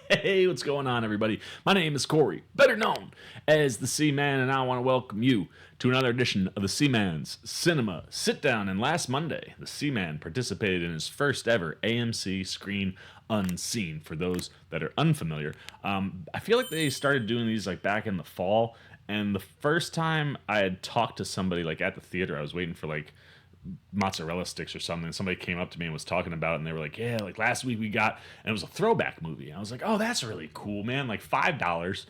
Hey, what's going on, everybody? My name is Corey, better known as the Seaman, and I want to welcome you to another edition of the Seaman's Cinema Sit-Down. And last Monday, the Seaman participated in his first ever AMC Screen Unseen. For those that are unfamiliar, I feel like they started doing these like back in the fall. And the first time I had talked to somebody like at the theater, I was waiting for like mozzarella sticks or something. Somebody came up to me and was talking about it, and they were like, yeah, like last week we got, and it was a throwback movie. And I was like, oh, that's really cool, man. Like $5.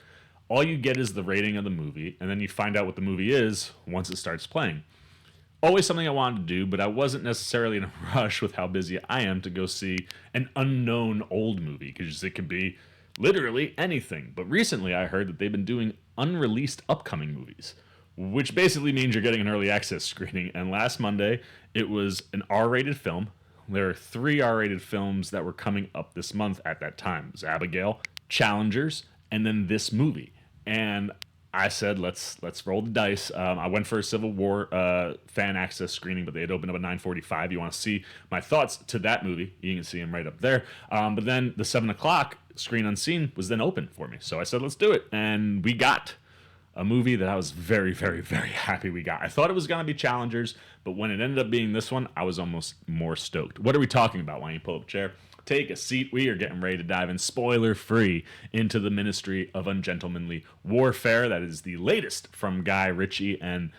All you get is the rating of the movie, and then you find out what the movie is once it starts playing. Always something I wanted to do, but I wasn't necessarily in a rush with how busy I am to go see an unknown old movie, because it could be literally anything. But recently I heard that they've been doing unreleased upcoming movies, which basically means you're getting an early access screening. And last Monday, it was an R-rated film. There are 3 R-rated films that were coming up this month at that time. It was Abigail, Challengers, and then this movie. And I said, let's roll the dice. I went for a Civil War fan access screening, but they had opened up at 9:45. You want to see my thoughts to that movie, you can see them right up there. But then the 7 o'clock Screen Unseen was then open for me. So I said, let's do it. And we got a movie that I was very, very, very happy we got. I thought it was going to be Challengers, but when it ended up being this one, I was almost more stoked. What are we talking about? Why don't you pull up a chair? Take a seat. We are getting ready to dive in spoiler-free into the Ministry of Ungentlemanly Warfare. That is the latest from Guy Ritchie, and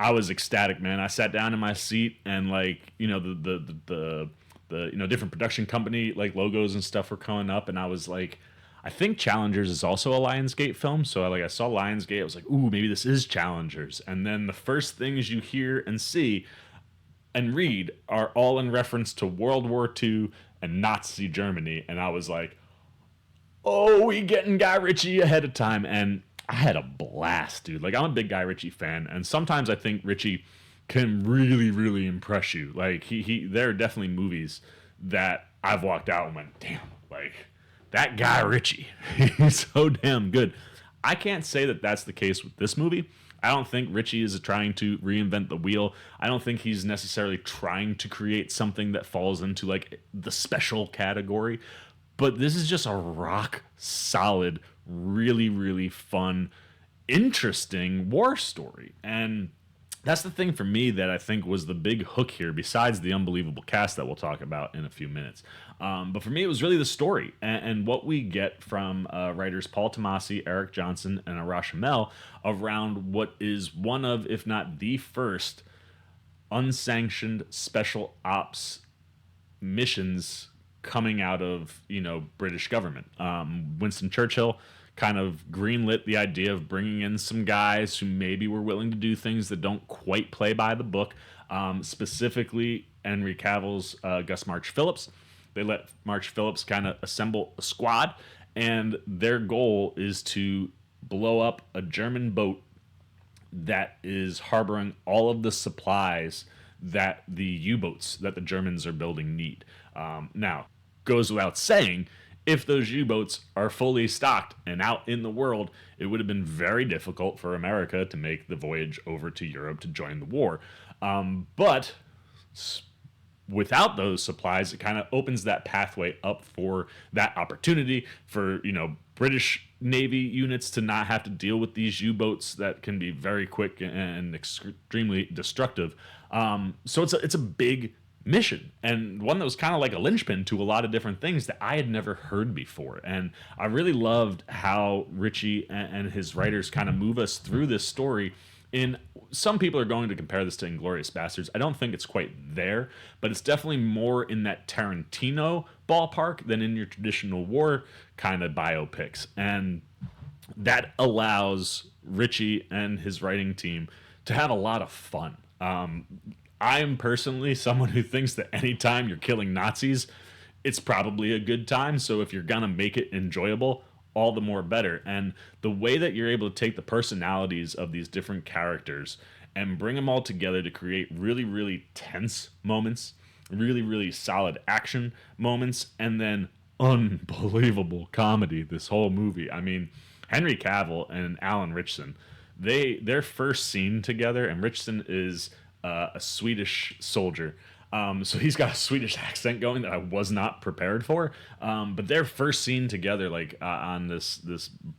I was ecstatic, man. I sat down in my seat, and like, you know, the different production company like logos and stuff were coming up, and I was like, I think Challengers is also a Lionsgate film. So I saw Lionsgate. I was like, ooh, maybe this is Challengers. And then the first things you hear and see and read are all in reference to World War II and Nazi Germany. And I was like, oh, we getting Guy Ritchie ahead of time. And I had a blast, dude. Like, I'm a big Guy Ritchie fan. And sometimes I think Ritchie can really, really impress you. Like, there are definitely movies that I've walked out and went, damn, like, that Guy Ritchie, he's so damn good. I can't say that that's the case with this movie. I don't think Ritchie is trying to reinvent the wheel. I don't think he's necessarily trying to create something that falls into like the special category. But this is just a rock solid, really, really fun, interesting war story. And that's the thing for me that I think was the big hook here, besides the unbelievable cast that we'll talk about in a few minutes. But for me, it was really the story and what we get from writers Paul Tamasy, Eric Johnson, and Arash Amel around what is one of, if not the first, unsanctioned special ops missions coming out of, British government. Winston Churchill kind of greenlit the idea of bringing in some guys who maybe were willing to do things that don't quite play by the book. Specifically, Henry Cavill's Gus March-Phillips. They let March-Phillips kind of assemble a squad, and their goal is to blow up a German boat that is harboring all of the supplies that the U-boats that the Germans are building need. Now, goes without saying, if those U-boats are fully stocked and out in the world, it would have been very difficult for America to make the voyage over to Europe to join the war. But without those supplies, it kind of opens that pathway up for that opportunity for, British Navy units to not have to deal with these U-boats that can be very quick and extremely destructive. So it's a big mission, and one that was kind of like a linchpin to a lot of different things that I had never heard before. And I really loved how Ritchie and his writers kind of move us through this story. In some people are going to compare this to Inglourious Basterds. I don't think it's quite there, but it's definitely more in that Tarantino ballpark than in your traditional war kind of biopics. And that allows Ritchie and his writing team to have a lot of fun. I am personally someone who thinks that anytime you're killing Nazis, it's probably a good time. So if you're going to make it enjoyable, all the more better. And the way that you're able to take the personalities of these different characters and bring them all together to create really, really tense moments, really, really solid action moments, and then unbelievable comedy this whole movie. I mean, Henry Cavill and Alan Ritchson, their first scene together, and Ritchson is a Swedish soldier. So he's got a Swedish accent going that I was not prepared for. But their first scene together, like on this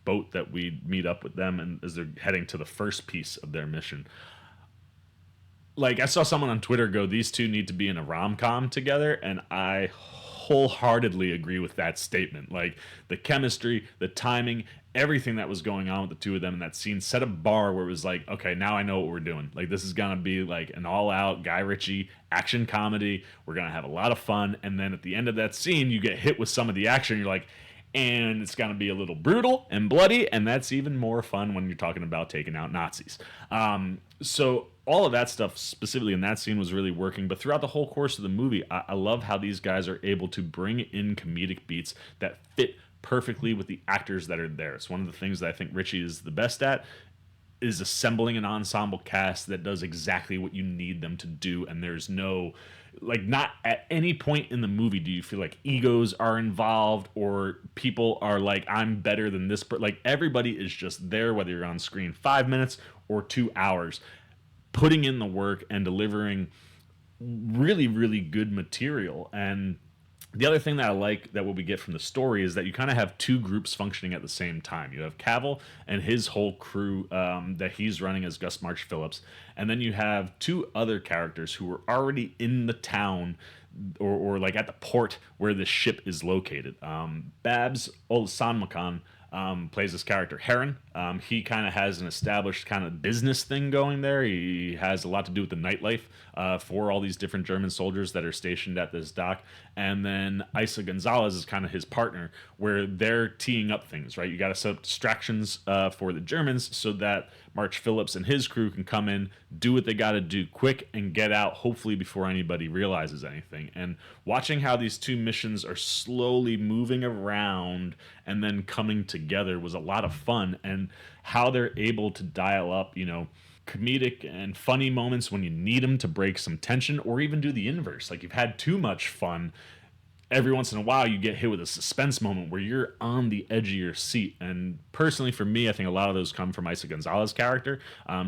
boat that we meet up with them, and as they're heading to the first piece of their mission, like I saw someone on Twitter go, "These two need to be in a rom-com together," and I wholeheartedly agree with that statement. Like the chemistry, the timing, everything that was going on with the two of them in that scene set a bar where it was like, okay, now I know what we're doing. Like this is gonna be like an all-out Guy Ritchie action comedy. We're gonna have a lot of fun, and then at the end of that scene, you get hit with some of the action. You're like, and it's going to be a little brutal and bloody, and that's even more fun when you're talking about taking out Nazis. So all of that stuff, specifically in that scene, was really working. But throughout the whole course of the movie, I love how these guys are able to bring in comedic beats that fit perfectly with the actors that are there. It's one of the things that I think Ritchie is the best at, is assembling an ensemble cast that does exactly what you need them to do, and there's no, like, not at any point in the movie do you feel like egos are involved or people are like, I'm better than this, but like everybody is just there, whether you're on screen 5 minutes or 2 hours, putting in the work and delivering really, really good material. And the other thing that I like that what we get from the story is that you kind of have two groups functioning at the same time. You have Cavill and his whole crew that he's running as Gus March-Phillips, and then you have two other characters who are already in the town or like at the port where the ship is located. Babs Olusanmokun plays this character Heron. He kind of has an established kind of business thing going there. He has a lot to do with the nightlife for all these different German soldiers that are stationed at this dock. And then Eiza González is kind of his partner, where they're teeing up things, right? You got to set up distractions for the Germans so that March-Phillips and his crew can come in, do what they got to do quick, and get out, hopefully before anybody realizes anything. And watching how these two missions are slowly moving around and then coming together was a lot of fun. And how they're able to dial up, you know, comedic and funny moments when you need them to break some tension, or even do the inverse. Like you've had too much fun, every once in a while you get hit with a suspense moment where you're on the edge of your seat. And personally for me, I think a lot of those come from Eiza González's character.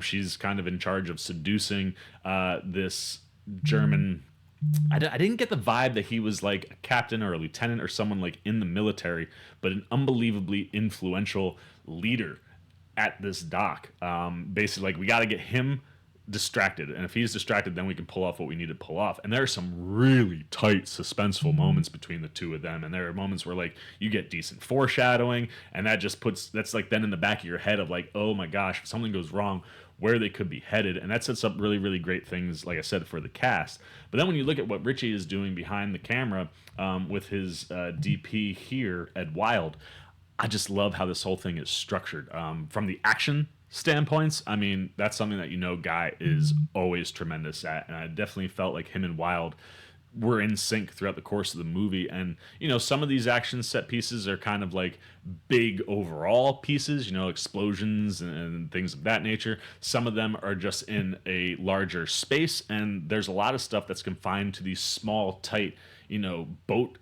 She's kind of in charge of seducing this German. I didn't get the vibe that he was like a captain or a lieutenant or someone like in the military, but an unbelievably influential leader at this dock. Basically, like, we got to get him distracted, and if he's distracted, then we can pull off what we need to pull off. And there are some really tight, suspenseful moments between the two of them, and there are moments where like you get decent foreshadowing, and that just that's like then in the back of your head of like, oh my gosh, if something goes wrong, where they could be headed. And that sets up really, really great things, like I said, for the cast. But then when you look at what Ritchie is doing behind the camera with his DP here, Ed Wild, I just love how this whole thing is structured. From the action standpoints, I mean, that's something that, you know, Guy is always tremendous at. And I definitely felt like him and Wild were in sync throughout the course of the movie. And, you know, some of these action set pieces are kind of like big overall pieces, you know, explosions and things of that nature. Some of them are just in a larger space, and there's a lot of stuff that's confined to these small, tight, you know, boat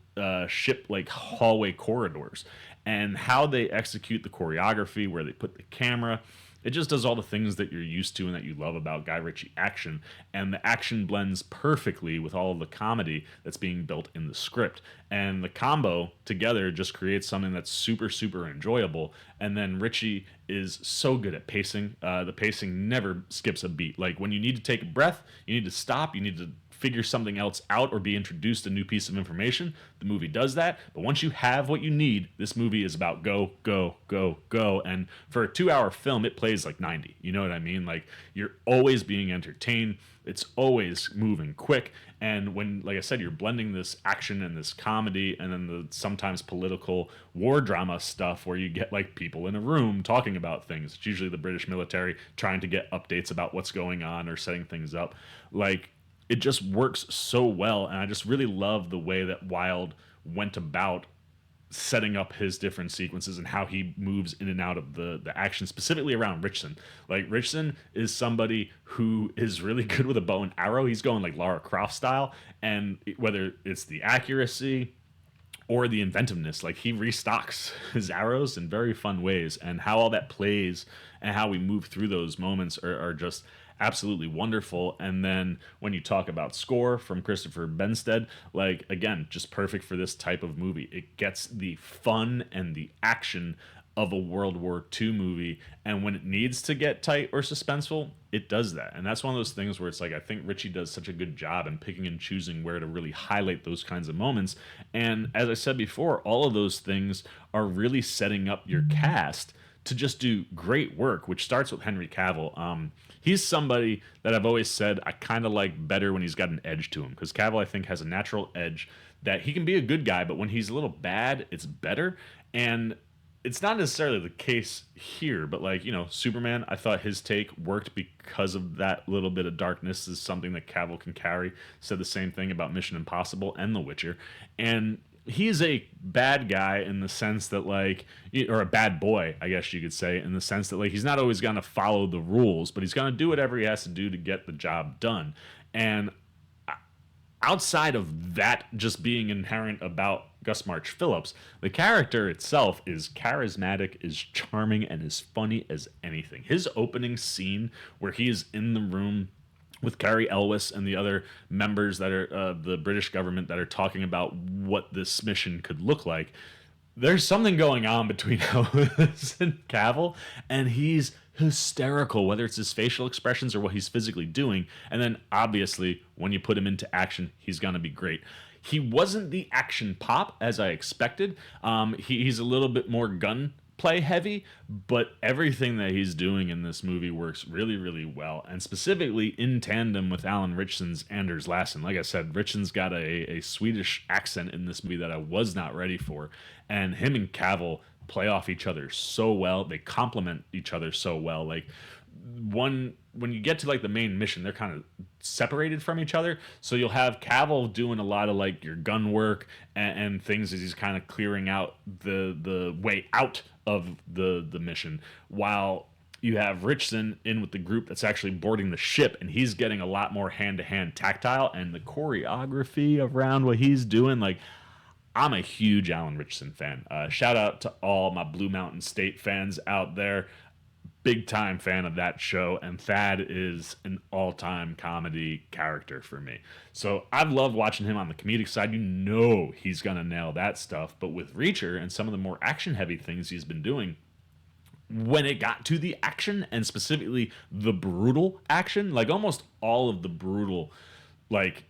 ship like hallway corridors. And how they execute the choreography, where they put the camera, it just does all the things that you're used to and that you love about Guy Ritchie action. And the action blends perfectly with all of the comedy that's being built in the script. And the combo together just creates something that's super, super enjoyable. And then Ritchie is so good at pacing. The pacing never skips a beat. Like when you need to take a breath, you need to stop, you need to figure something else out or be introduced a new piece of information, the movie does that. But once you have what you need, this movie is about go, go, go, go. And for a 2-hour film, it plays like 90. You know what I mean? Like, you're always being entertained. It's always moving quick. And when, like I said, you're blending this action and this comedy and then the sometimes political war drama stuff where you get like people in a room talking about things. It's usually the British military trying to get updates about what's going on or setting things up. Like, it just works so well, and I just really love the way that Wild went about setting up his different sequences and how he moves in and out of the action, specifically around Ritchson. Like, Ritchson is somebody who is really good with a bow and arrow. He's going like Lara Croft style, and whether it's the accuracy or the inventiveness, like, he restocks his arrows in very fun ways, and how all that plays and how we move through those moments are just absolutely wonderful. And then when you talk about score from Christopher Benstead, like, again, just perfect for this type of movie. It gets the fun and the action of a World War II movie, and when it needs to get tight or suspenseful, it does that. And that's one of those things where it's like, I think Ritchie does such a good job in picking and choosing where to really highlight those kinds of moments. And as I said before, all of those things are really setting up your cast to just do great work, which starts with Henry Cavill. He's somebody that I've always said I kind of like better when he's got an edge to him, because Cavill, I think, has a natural edge that he can be a good guy, but when he's a little bad, it's better. And it's not necessarily the case here, but like, Superman, I thought his take worked because of that little bit of darkness is something that Cavill can carry. Said the same thing about Mission Impossible and The Witcher. And he's a bad guy in the sense that, like, or a bad boy, I guess you could say, in the sense that, like, he's not always going to follow the rules, but he's going to do whatever he has to do to get the job done. And outside of that just being inherent about Gus March-Phillips, the character itself is charismatic, is charming, and as funny as anything. His opening scene where he is in the room with Cary Elwes and the other members that are the British government that are talking about what this mission could look like, there's something going on between Elwes and Cavill, and he's hysterical, whether it's his facial expressions or what he's physically doing. And then obviously when you put him into action, he's going to be great. He wasn't the action pop as I expected. He's a little bit more gunplay heavy, but everything that he's doing in this movie works really, really well, and specifically in tandem with Alan Ritchson's Anders Lassen. Like I said, Ritchson's got a Swedish accent in this movie that I was not ready for, and him and Cavill play off each other so well. They complement each other so well. Like, when you get to like the main mission, they're kind of separated from each other, so you'll have Cavill doing a lot of like your gun work and things as he's kind of clearing out the way out of the mission, while you have Ritchson in with the group that's actually boarding the ship, and he's getting a lot more hand-to-hand tactile, and the choreography around what he's doing, like, I'm a huge Alan Ritchson fan. Shout out to all my Blue Mountain State fans out there. Big time fan of that show, and Thad is an all-time comedy character for me. So I've loved watching him on the comedic side. He's gonna nail that stuff. But with Reacher and some of the more action-heavy things he's been doing, when it got to the action, and specifically the brutal action, like almost all of the brutal, like,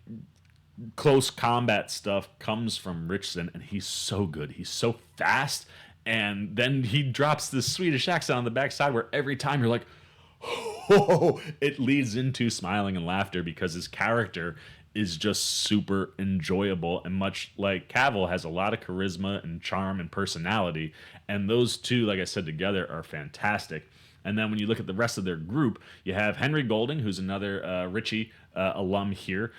close combat stuff comes from Ritchson, and he's so good. He's so fast. And then he drops this Swedish accent on the backside where every time you're like, oh, it leads into smiling and laughter, because his character is just super enjoyable. And much like Cavill, has a lot of charisma and charm and personality. And those two, like I said, together are fantastic. And then when you look at the rest of their group, you have Henry Golding, who's another Ritchie alum here,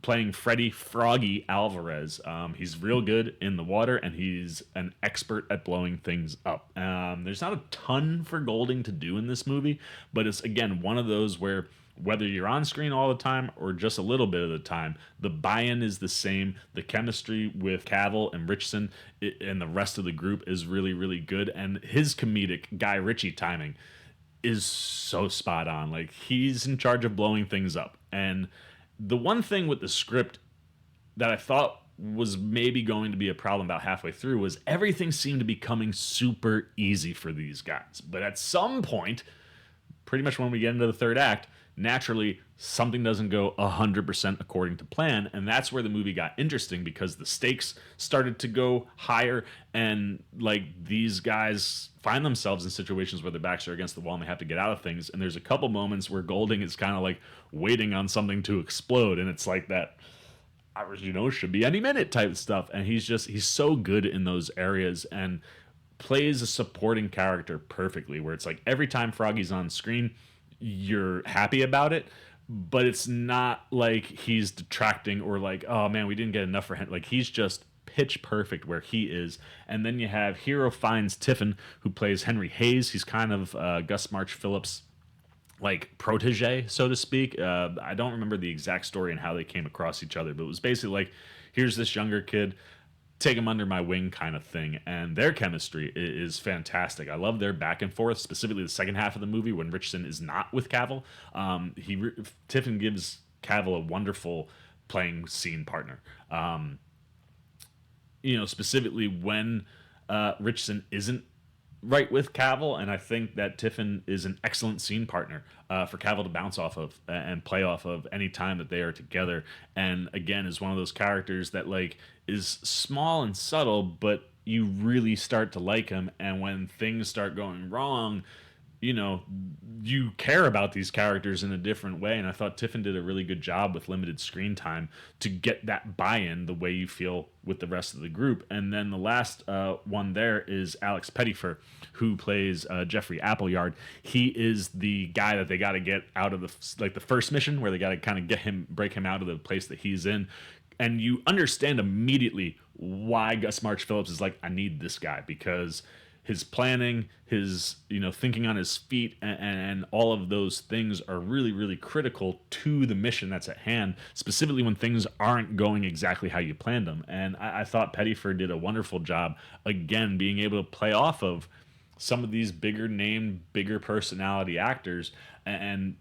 playing Freddy Froggy Alvarez. He's real good in the water, and he's an expert at blowing things up. There's not a ton for Golding to do in this movie, but it's, again, one of those where whether you're on screen all the time or just a little bit of the time, the buy-in is the same. The chemistry with Cavill and Ritchson and the rest of the group is really, really good. And his comedic Guy Ritchie timing is so spot on. Like, he's in charge of blowing things up. And the one thing with the script that I thought was maybe going to be a problem about halfway through was everything seemed to be coming super easy for these guys. But at some point, pretty much when we get into the third act, naturally something doesn't go 100% according to plan, and that's where the movie got interesting, because the stakes started to go higher, and like, these guys find themselves in situations where their backs are against the wall and they have to get out of things. And there's a couple moments where Golding is kind of like waiting on something to explode, and it's like that, should be any minute type stuff. And he's so good in those areas, and plays a supporting character perfectly, where it's like every time Froggy's on screen, you're happy about it, but it's not like he's detracting or like, oh man, we didn't get enough for him. Like, he's just pitch perfect where he is. And then you have Hero Feinnes Tiffin, who plays Henry Hayes. He's kind of Gus March-Phillips' like protege, so to speak. I don't remember the exact story and how they came across each other, but it was basically like, here's this younger kid, take them under my wing kind of thing. And their chemistry is fantastic. I love their back and forth, specifically the second half of the movie when Ritchson is not with Cavill. Tiffin gives Cavill a wonderful playing scene partner. Specifically when Ritchson isn't right with Cavill, and I think that Tiffin is an excellent scene partner for Cavill to bounce off of and play off of any time that they are together. And again, is one of those characters that like is small and subtle, but you really start to like him. And when things start going wrong, you care about these characters in a different way. And I thought Tiffin did a really good job with limited screen time to get that buy-in the way you feel with the rest of the group. And then the last one there is Alex Pettyfer, who plays Geoffrey Appleyard. He is the guy that they got to get out of the first mission, where they got to kind of break him out of the place that he's in. And you understand immediately why March-Phillips is like, I need this guy, because his planning, his thinking on his feet, and all of those things are really, really critical to the mission that's at hand, specifically when things aren't going exactly how you planned them. And I thought Pettyfer did a wonderful job, again, being able to play off of some of these bigger name, bigger personality actors, and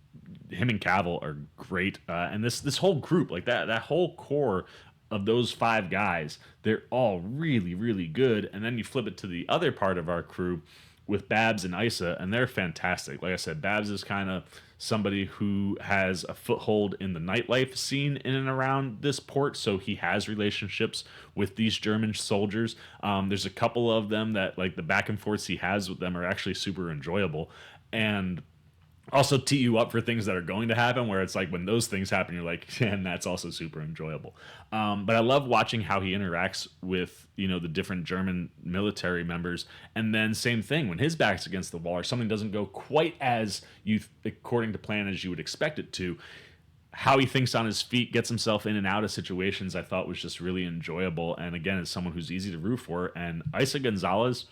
him and Cavill are great. And this whole group, like that whole core of those 5 guys, they're all really, really good. And then you flip it to the other part of our crew with Babs and Eiza, and they're fantastic. Like I said, Babs is kind of somebody who has a foothold in the nightlife scene in and around this port, so he has relationships with these German soldiers. There's a couple of them that, like, the back and forths he has with them are actually super enjoyable, and also tee you up for things that are going to happen, where it's like when those things happen, you're like, yeah, and that's also super enjoyable. But I love watching how he interacts with, the different German military members. And then same thing, when his back's against the wall or something doesn't go quite as according to plan as you would expect it to, how he thinks on his feet, gets himself in and out of situations, I thought was just really enjoyable. And again, as someone who's easy to root for. And Eiza González,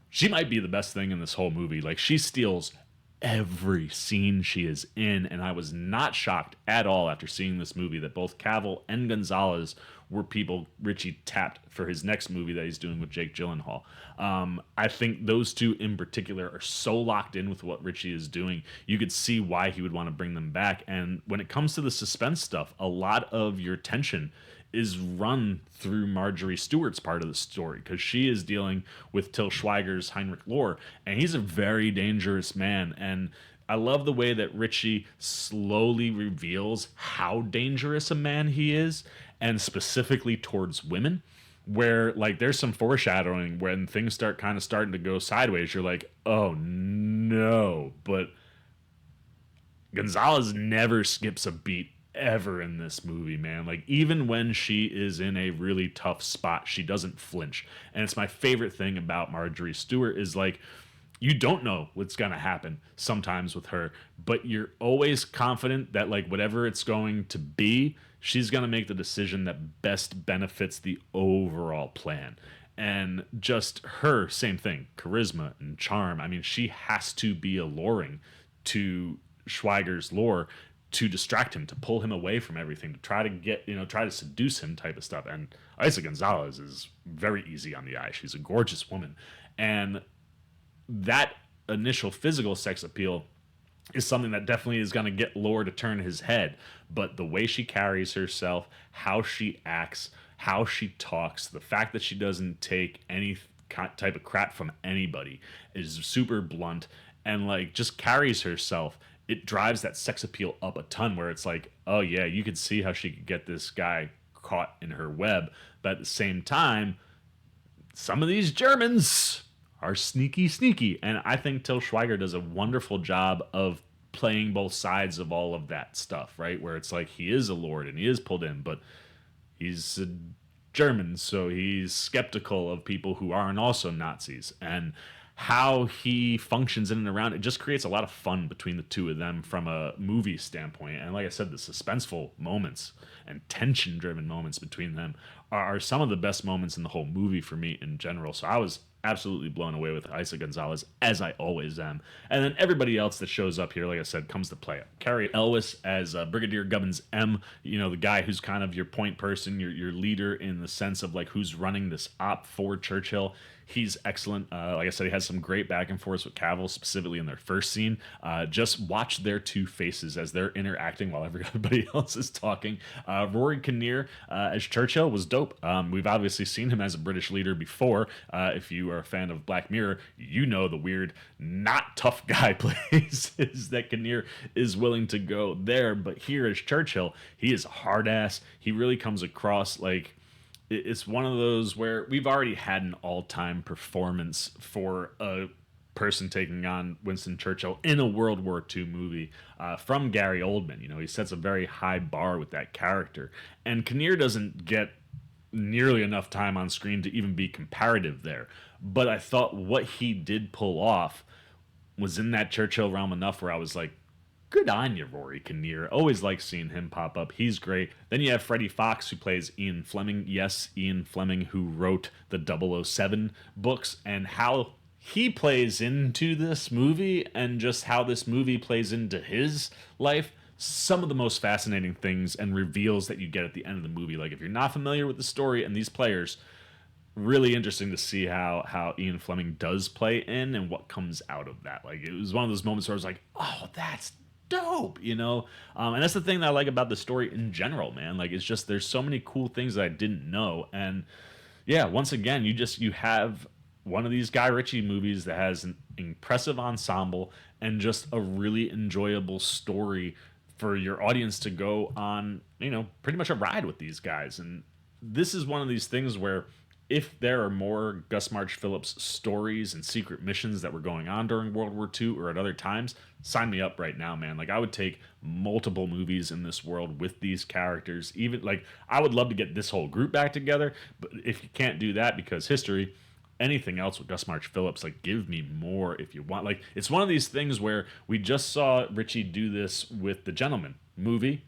she might be the best thing in this whole movie. Like, she steals every scene she is in, and I was not shocked at all after seeing this movie that both Cavill and González were people Ritchie tapped for his next movie that he's doing with Jake Gyllenhaal. I think those two in particular are so locked in with what Ritchie is doing, you could see why he would want to bring them back. And when it comes to the suspense stuff, a lot of your tension is run through Marjorie Stewart's part of the story, because she is dealing with Til Schweiger's Heinrich Lohr, and he's a very dangerous man. And I love the way that Ritchie slowly reveals how dangerous a man he is, and specifically towards women, where like there's some foreshadowing when things starting to go sideways. You're like, oh no, but González never skips a beat ever in this movie, man. Like, even when she is in a really tough spot, she doesn't flinch. And it's my favorite thing about Marjorie Stewart is, like, you don't know what's gonna happen sometimes with her, but you're always confident that, like, whatever it's going to be, she's gonna make the decision that best benefits the overall plan. And just her, same thing, charisma and charm. I mean, she has to be alluring to Schweiger's Lohr to distract him, to pull him away from everything, to try to seduce him type of stuff. And Eiza González is very easy on the eye. She's a gorgeous woman. And that initial physical sex appeal is something that definitely is going to get Lohr to turn his head. But the way she carries herself, how she acts, how she talks, the fact that she doesn't take any type of crap from anybody is super blunt, and like just carries herself. It drives that sex appeal up a ton, where it's like, oh yeah, you could see how she could get this guy caught in her web. But at the same time, some of these Germans are sneaky. And I think Til Schweiger does a wonderful job of playing both sides of all of that stuff, right? Where it's like he is allured and he is pulled in, but he's a German, so he's skeptical of people who aren't also Nazis. And how he functions in and around it just creates a lot of fun between the two of them from a movie standpoint. And like I said, the suspenseful moments and tension driven moments between them are some of the best moments in the whole movie for me in general. So I was absolutely blown away with Eiza González, as I always am. And then everybody else that shows up here, like I said, comes to play. Carrie Elwes as Brigadier Gubbins M, the guy who's kind of your point person, your leader in the sense of like who's running this op for Churchill. He's excellent. Like I said, he has some great back and forth with Cavill, specifically in their first scene. Just watch their two faces as they're interacting while everybody else is talking. Rory Kinnear as Churchill was dope. We've obviously seen him as a British leader before. If you are a fan of Black Mirror, you know the weird, not tough guy places that Kinnear is willing to go there. But here as Churchill, he is a hard ass. He really comes across like it's one of those where we've already had an all-time performance for a person taking on Winston Churchill in a World War II movie from Gary Oldman. He sets a very high bar with that character. And Kinnear doesn't get nearly enough time on screen to even be comparative there. But I thought what he did pull off was in that Churchill realm enough where I was like, good on you, Rory Kinnear. Always like seeing him pop up. He's great. Then you have Freddie Fox, who plays Ian Fleming. Yes, Ian Fleming, who wrote the 007 books, and how he plays into this movie and just how this movie plays into his life. Some of the most fascinating things and reveals that you get at the end of the movie. Like, if you're not familiar with the story and these players, really interesting to see how Ian Fleming does play in and what comes out of that. Like, it was one of those moments where I was like, oh, that's dope, and that's the thing that I like about the story in general, man. Like, it's just there's so many cool things that I didn't know. And yeah, once again, you have one of these Guy Ritchie movies that has an impressive ensemble and just a really enjoyable story for your audience to go on, pretty much a ride with these guys. And this is one of these things where if there are more Gus March-Phillips stories and secret missions that were going on during World War II or at other times, sign me up right now, man. Like, I would take multiple movies in this world with these characters. Even, like, I would love to get this whole group back together, but if you can't do that because history, anything else with Gus March-Phillips, like, give me more if you want. Like, it's one of these things where we just saw Ritchie do this with The Gentleman movie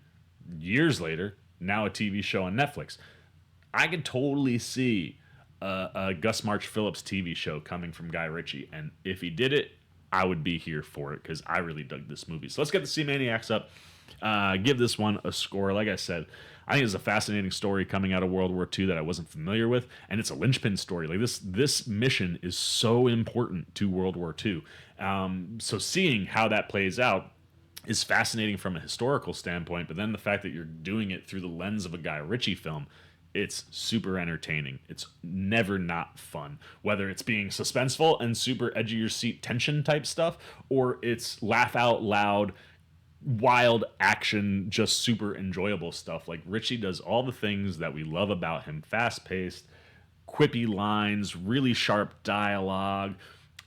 years later, now a TV show on Netflix. I could totally see a Gus March-Phillips TV show coming from Guy Ritchie, and if he did it, I would be here for it because I really dug this movie. So let's get the Sea Maniacs up. Give this one a score. Like I said, I think it's a fascinating story coming out of World War II that I wasn't familiar with, and it's a linchpin story. Like, this mission is so important to World War II. So seeing how that plays out is fascinating from a historical standpoint, but then the fact that you're doing it through the lens of a Guy Ritchie film, it's super entertaining. It's never not fun. Whether it's being suspenseful and super edge of your seat tension type stuff, or it's laugh out loud, wild action, just super enjoyable stuff. Like, Ritchie does all the things that we love about him. Fast paced, quippy lines, really sharp dialogue,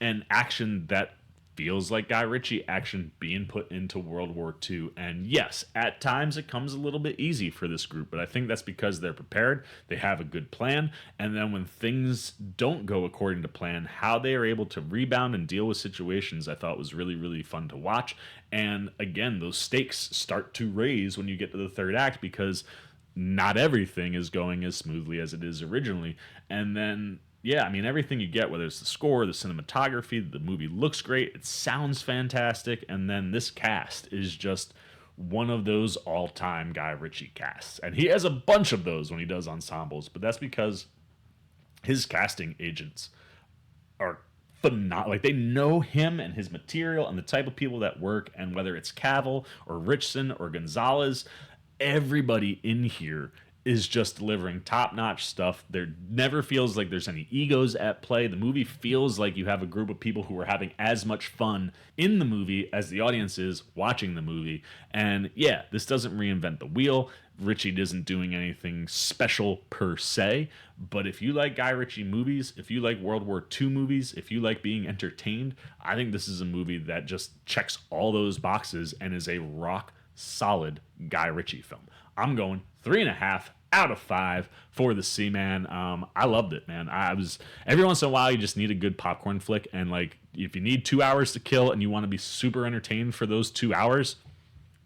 and action that feels like Guy Ritchie action being put into World War II. And yes, at times it comes a little bit easy for this group, but I think that's because they're prepared, they have a good plan, and then when things don't go according to plan, how they are able to rebound and deal with situations, I thought was really, really fun to watch. And again, those stakes start to raise when you get to the third act because not everything is going as smoothly as it is originally. And then yeah, I mean, everything you get, whether it's the score, the cinematography, the movie looks great, it sounds fantastic, and then this cast is just one of those all-time Guy Ritchie casts. And he has a bunch of those when he does ensembles, but that's because his casting agents are phenomenal. Like, they know him and his material and the type of people that work, and whether it's Cavill or Ritchson or González, everybody in here is just delivering top-notch stuff. There never feels like there's any egos at play. The movie feels like you have a group of people who are having as much fun in the movie as the audience is watching the movie. And yeah, this doesn't reinvent the wheel. Ritchie isn't doing anything special per se, but if you like Guy Ritchie movies, if you like World War II movies, if you like being entertained, I think this is a movie that just checks all those boxes and is a rock solid Guy Ritchie film. I'm going 3.5 out of 5 for the Seaman. I loved it, man. Every once in a while you just need a good popcorn flick, and like if you need 2 hours to kill and you want to be super entertained for those 2 hours,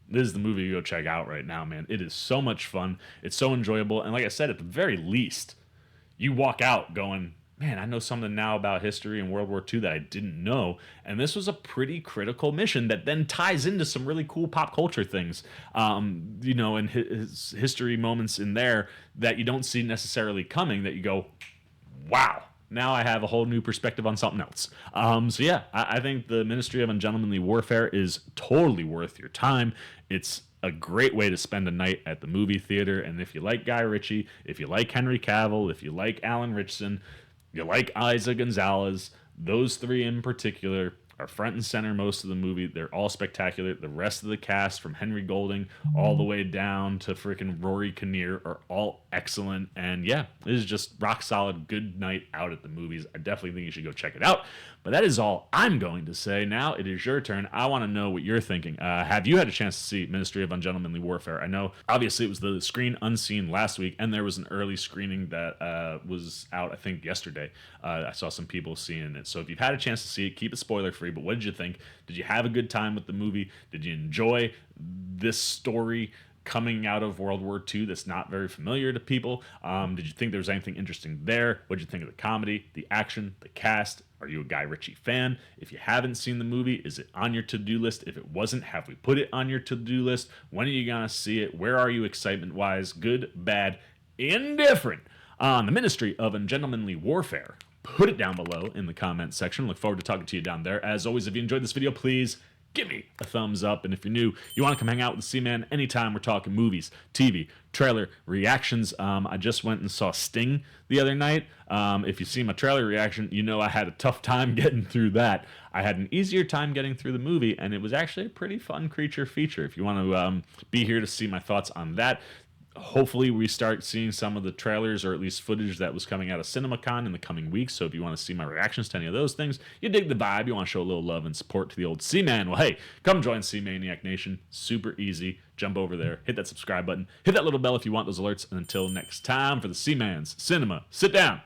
this is the movie you go check out right now, man. It is so much fun. It's so enjoyable, and like I said, at the very least, you walk out going, man, I know something now about history and World War II that I didn't know. And this was a pretty critical mission that then ties into some really cool pop culture things, and his history moments in there that you don't see necessarily coming, that you go, wow, now I have a whole new perspective on something else. So yeah, I think the Ministry of Ungentlemanly Warfare is totally worth your time. It's a great way to spend a night at the movie theater. And if you like Guy Ritchie, if you like Henry Cavill, if you like Alan Ritchson, you like Eiza González, those three in particular are front and center most of the movie. They're all spectacular. The rest of the cast, from Henry Golding all the way down to freaking Rory Kinnear, are all excellent. And yeah, it is just rock solid, good night out at the movies. I definitely think you should go check it out. But that is all I'm going to say. Now it is your turn. I want to know what you're thinking. Have you had a chance to see Ministry of Ungentlemanly Warfare? I know, obviously, it was the screen unseen last week, and there was an early screening that was out, I think, yesterday. I saw some people seeing it. So if you've had a chance to see it, keep it spoiler-free. But what did you think? Did you have a good time with the movie? Did you enjoy this story coming out of World War II that's not very familiar to people? Did you think there was anything interesting there? What did you think of the comedy, the action, the cast? Are you a Guy Ritchie fan? If you haven't seen the movie, is it on your to-do list? If it wasn't, have we put it on your to-do list? When are you going to see it? Where are you excitement-wise? Good, bad, indifferent? On the Ministry of Ungentlemanly Warfare. Put it down below in the comments section. Look forward to talking to you down there. As always, if you enjoyed this video, please give me a thumbs up. And if you're new, you want to come hang out with the C-Man anytime we're talking movies, TV, trailer, reactions. I just went and saw Sting the other night. If you see my trailer reaction, you know I had a tough time getting through that. I had an easier time getting through the movie, and it was actually a pretty fun creature feature. If you want to be here to see my thoughts on that, hopefully we start seeing some of the trailers, or at least footage that was coming out of CinemaCon in the coming weeks. So if you want to see my reactions to any of those things, you dig the vibe, you want to show a little love and support to the old C-Man, well, hey, come join C-Maniac Nation. Super easy. Jump over there, hit that subscribe button, hit that little bell if you want those alerts. And until next time, for the C-Man's Cinema Sit Down,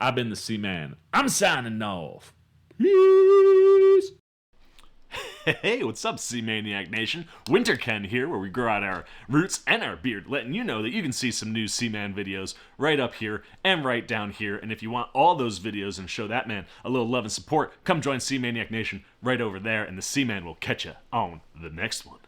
I've been the C-Man. I'm signing off. Peace. Hey, what's up, C-Maniac Nation? Winter Ken here, where we grow out our roots and our beard, letting you know that you can see some new C-Man videos right up here and right down here. And if you want all those videos and show that man a little love and support, come join C-Maniac Nation right over there, and the C-Man will catch you on the next one.